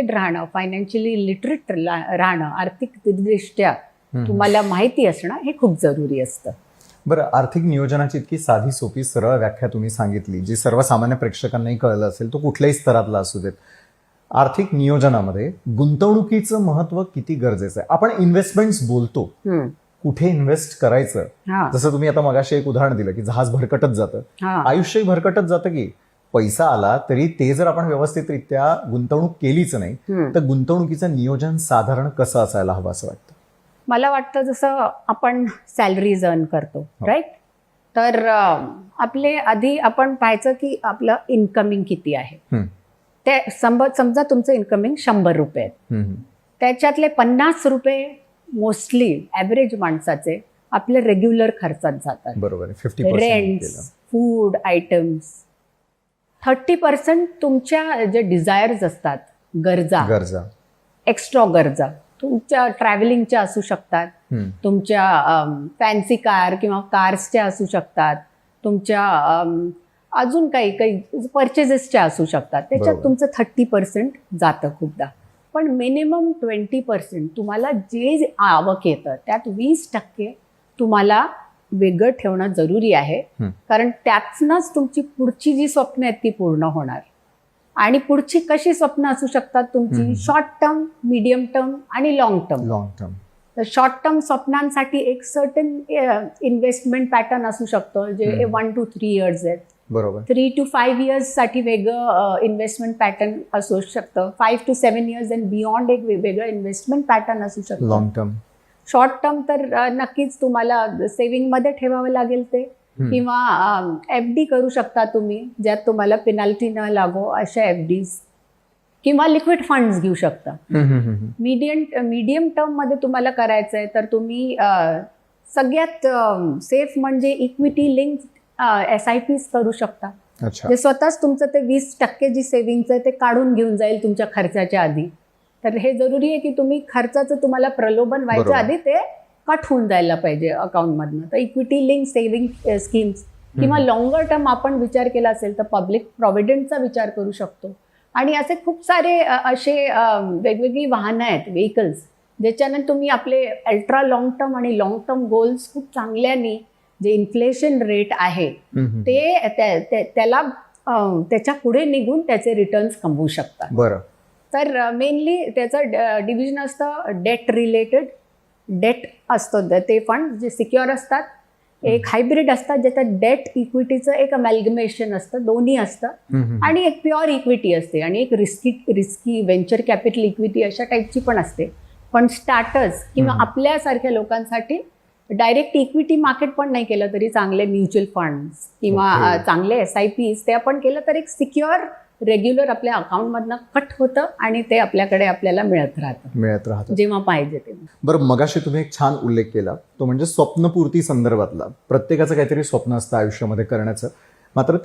राहणं, financially literate राहणं, आर्थिकदृष्ट्या तुम्हाला माहिती असणं हे खूप जरुरी असतं. बरं, आर्थिक नियोजनाची इतकी साधी सोपी सरळ व्याख्या तुम्ही सांगितली, जी सर्वसामान्य प्रेक्षकांनाही कळलं असेल, तो कुठल्याही स्तरातला असू देत. आर्थिक नियोजनामध्ये गुंतवणुकीचं महत्व किती गरजेचं आहे? आपण इन्व्हेस्टमेंट्स बोलतो, कुठे इन्व्हेस्ट करायचं? जसं तुम्ही आता मगाशी एक उदाहरण दिलं की जहाज भरकटत जातं, आयुष्यही भरकटत जातं की पैसा आला तरी ते जर आपण व्यवस्थितरित्या गुंतवणूक केलीच नाही तर गुंतवणुकीचं नियोजन साधारण कसं असायला हवं असं वाटतं? मला वाटतं जसं आपण सॅलरीज अर्न करतो, राईट, तर आपले आधी आपण पाहायचं की आपलं इन्कमिंग किती आहे. ते समजा तुमचं इन्कमिंग 100 रुपये आहेत, त्याच्यातले 50 रुपये मोस्टली ॲव्हरेज माणसाचे आपले रेग्युलर खर्चात जातात. बरोबर, रेंट्स, फूड आयटम्स. 30% तुमच्या जे डिझायर्स असतात, गरजा, एक्स्ट्रा गरजा तुमच्या ट्रॅव्हलिंगच्या असू शकतात, तुमच्या फॅन्सी कार किंवा कार्सच्या असू शकतात, तुमच्या अजून काही परचेजेसच्या असू शकतात. त्याच्यात तुमचं 30% जातं खूपदा. पण मिनिमम 20% तुम्हाला जे आवक येतं त्यात 20% तुम्हाला वेगळं ठेवणं जरुरी आहे. कारण त्यातनंच तुमची पुढची जी स्वप्न आहेत ती पूर्ण होणार. आणि पुढची कशी स्वप्न असू शकतात तुमची? शॉर्ट टर्म, मीडियम टर्म आणि लॉंग टर्म. तर शॉर्ट टर्म स्वप्नांसाठी एक सर्टन इन्व्हेस्टमेंट पॅटर्न असू शकतं जे 1 to 3 इयर्स आहेत. बरोबर. 3 to 5 इयर्स साठी वेगळं इन्व्हेस्टमेंट पॅटर्न असू शकतं. 5 to 7 इयर्स अँड बियॉन्ड एक वेगळं इन्व्हेस्टमेंट पॅटर्न असू शकतं. लॉंग टर्म, शॉर्ट टर्म तर नक्कीच तुम्हाला सेव्हिंगमध्ये ठेवावं लागेल ते, किंवा FD करू शकता तुम्ही ज्यात तुम्हाला पेनल्टी न लागो अशा FDs, किंवा लिक्विड फंड्स घेऊ शकता. मीडियम टर्म मध्ये तुम्हाला करायचं आहे तर तुम्ही सगळ्यात सेफ म्हणजे इक्विटी लिंक SIPs करू शकता. जे स्वतःच तुमचं ते 20% जी सेव्हिंगचं आहे ते काढून घेऊन जाईल तुमच्या खर्चाच्या आधी. तर हे जरुरी आहे की तुम्ही खर्चाचं तुम्हाला प्रलोभन व्हायच्या आधी ते कट होऊन जायला पाहिजे अकाउंटमधनं. तर इक्विटी लिंक सेव्हिंग स्कीम्स, किंवा लॉंगर टर्म आपण विचार केला असेल तर पब्लिक प्रॉव्हिडंटचा विचार करू शकतो. आणि असे खूप सारे असे वेगवेगळी वाहनं आहेत, व्हेकल्स, ज्याच्यानं तुम्ही आपले अल्ट्रा लॉंग टर्म आणि लॉंग टर्म गोल्स खूप चांगल्याने, जे इन्फ्लेशन रेट आहे ते त्याला त्याच्या पुढे निघून त्याचे रिटर्न्स कमवू शकतात. बरं. तर मेनली त्याचं डिव्हिजन असतं डेट रिलेटेड. डेट असतं ते फंड जे सिक्युअर असतात. एक हायब्रिड असतात ज्याच्यात डेट इक्विटीचं एक अमॅल्गमेशन असतं, दोन्ही असतं. आणि एक प्युअर इक्विटी असते, आणि एक रिस्की व्हेंचर कॅपिटल इक्विटी अशा टाईपची पण असते. पण स्टार्टर्स किंवा आपल्यासारख्या लोकांसाठी डायरेक्ट इक्विटी मार्केट पण नाही केलं तरी चांगले म्युच्युअल फंड्स किंवा चांगले SIPs ते आपण केलं तर एक सिक्युअर रेग्युलर आपल्या अकाउंटमधनं कट होतं आणि ते आपल्याला मिळत राहतं जेव्हा पाहिजे तेव्हा. बरं, मगाशी तुम्ही एक छान उल्लेख केला, तो म्हणजे स्वप्नपूर्ती संदर्भातला. प्रत्येकाचं काहीतरी स्वप्न असतं आयुष्यामध्ये करण्याचं, मात्र ती